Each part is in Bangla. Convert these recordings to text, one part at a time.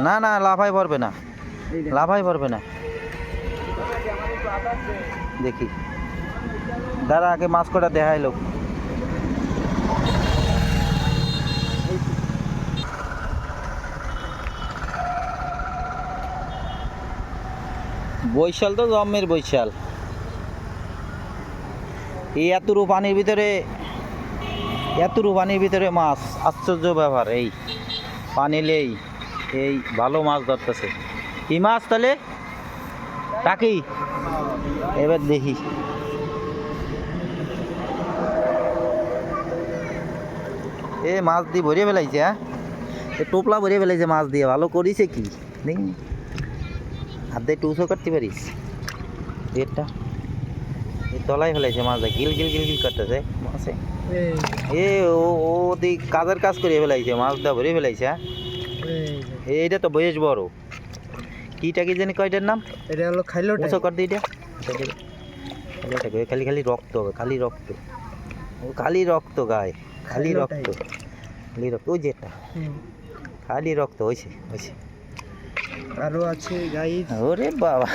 না না লাফাই পড়বে না, লাফাই পড়বে না। দেখি দাঁড়া আগে মাছ কটা দেখাইলো। বৈশাল তো জম্মের বৈশাল। এই এতটুকু পানির ভিতরে মাছ, আশ্চর্য ব্যাপার। এই পানিলেই এই ভালো মাছ ধরতেছে। কি মাছ তাহলে টাকি? এবার দেখি এ মাছ দিয়ে ভরিয়ে ফেলাইছে। হ্যাঁ এ টোপলা ভরিয়ে ফেলাইছে মাছ দিয়ে। ভালো করিছে কি দেখি, হাত দিয়ে টুসও করতে পারিস। এটা এই তলায় ফেলাইছে মাছ দিয়ে, গিল গিল গিল গিল করতেছে মাছে। এ ও দিক কাজের কাজ করে ফেলাইছে, মাছ দিয়ে ভরিয়ে ফেলাইছে। হ্যাঁ এইটা তো বেশ বড়। কিটা কি জানি কয়টার নাম? এটা হলো খাইলো টুসও কর দিয়ে খালি খালি রক্ত হবে, খালি রক্ত, ও খালি রক্ত গায়ে, খালি রক্ত, খালি রক্ত। ওই যেটা খালি রক্ত হয়েছে হয়েছে। আরো আছে গাইস। ওরে বাবা,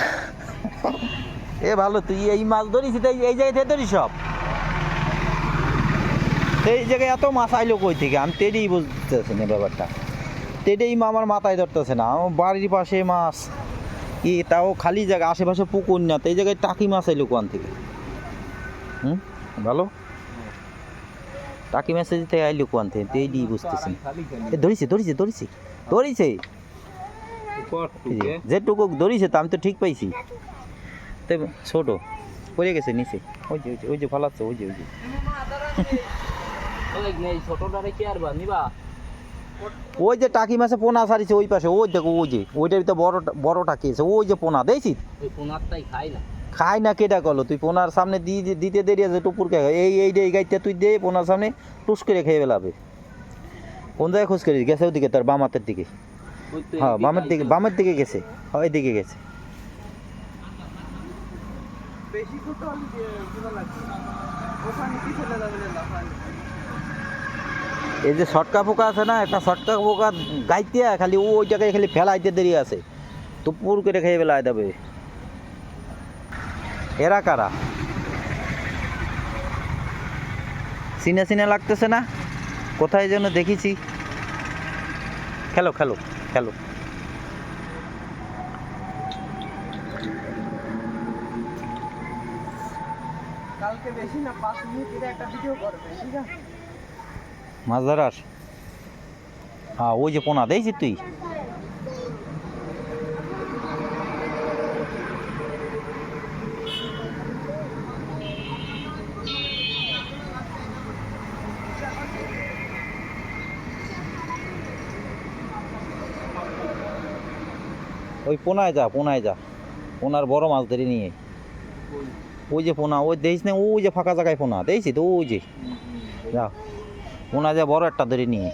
এ ভালো। তুই এই মাছ ধরিস এই জায়গায় ধরিস সব? এই জায়গায় এত মাছ আইলো কই থেকে? আমি তেড়েই বুঝতেছি না ব্যাপারটা। তেড়েই আমার মাথায় ধরতেছে না। আমার বাড়ির পাশে মাছ কি, তাও খালি জায়গা, আশেপাশে পুকুর না, তো এই জায়গায় টাকি মাছ আইলো কোন থেকে? ভালো টাকি মাছ থেকে আইলো কোন থেকে? তেড়েই বুঝতেছি না। ধরিছে ধরিছে ধরিছে ধরিছে, যেটুকু ধরিছে তা আমি তো ঠিক পাইছি। ছোট পড়ে গেছে নিচে। ওই যে ওই যে ফালাচ্ছে, ওই যে ওই যে ওই যে টাকি মাছে পোনা সারিছে ওই পাশে। ওই দেখো ওই যে ওইটার ভিতরে বড় টাকি আছে। ওই যে পোনা দেখছি খাই না। কেটা করলো তুই? পোনার সামনে দিতে দেরি আছে টুপুর কে এই গাইতে তুই দে পোনার সামনে টুস করে খেয়ে ফেলাবে। কোন জায়গায় খোঁজ করিস? গেছে ওদিকে, তার বাম হাতের দিকে। হ্যাঁ বামের দিকে গেছে, ওই দিকে গেছে। এই যে সটকা পোকা আছে না, একটা সটকা পোকা গাইতে খালি ওই জায়গায় খালি ফেলাইতে দেরি আছে, তো পুর করে খেয়ে ফেলাই দেবে। এরা কারা? চিনা চিনা লাগতেছে না? কোথায় যেন দেখেছি। খেলো খেলো খেলো। কালকে বেশি না 5 মিনিটের একটা ভিডিও করবে, ঠিক আছে? মাছ ধরার? হ্যাঁ ওই যে পোনা দেখছি তুই। ওই পোনায় যা, পোনায় যা, পোনার বড় মাছ ধরে নিয়ে। ওই যে পোনা, ওই দেখিস না, ওই যে ফাঁকা জায়গায় পোনা দেখছি তো, ওই যে যা পোনা যা বড় একটা ধরে নিয়ে।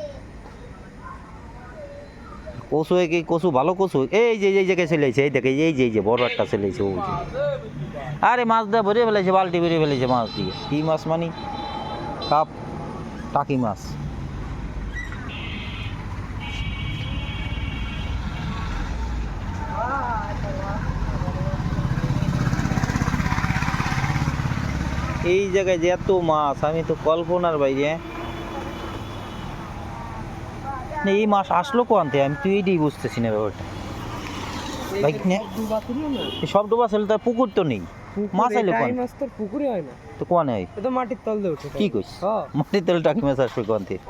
কচু কি কচু? ভালো কচু। এই যে এই জায়গায় চলেছে, এই দেখে এই যে বড় একটা চলেছে ওই যে। আরে মাছ দিয়ে ভরে ফেলেছে, বালতি ভরে ফেলেছে মাছ দিয়ে। কি মাছ মানে? কাপ টাকি মাছ। এই জায়গায় যে এত মাছ, আমি তো কল্পনার বাইরে। এই মাছ আসলো কোন থেকে? আমি তো এইটাই বুঝতেছি না ব্যাপারটা। সব ডোবা ছিল, তার পুকুর তো নেই, মাছ আইলো কোন? পুকুরে হয় না তো কোন হয়? তো মাটির তল দিয়ে ওঠে। কি কইস? মাটির তলে টাকি মাছ আসবে কোন থেকে?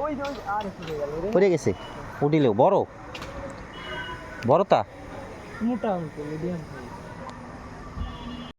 পড়ে গেছে, উঠিলেও বড় বড় তা মোটা মিডিয়াম।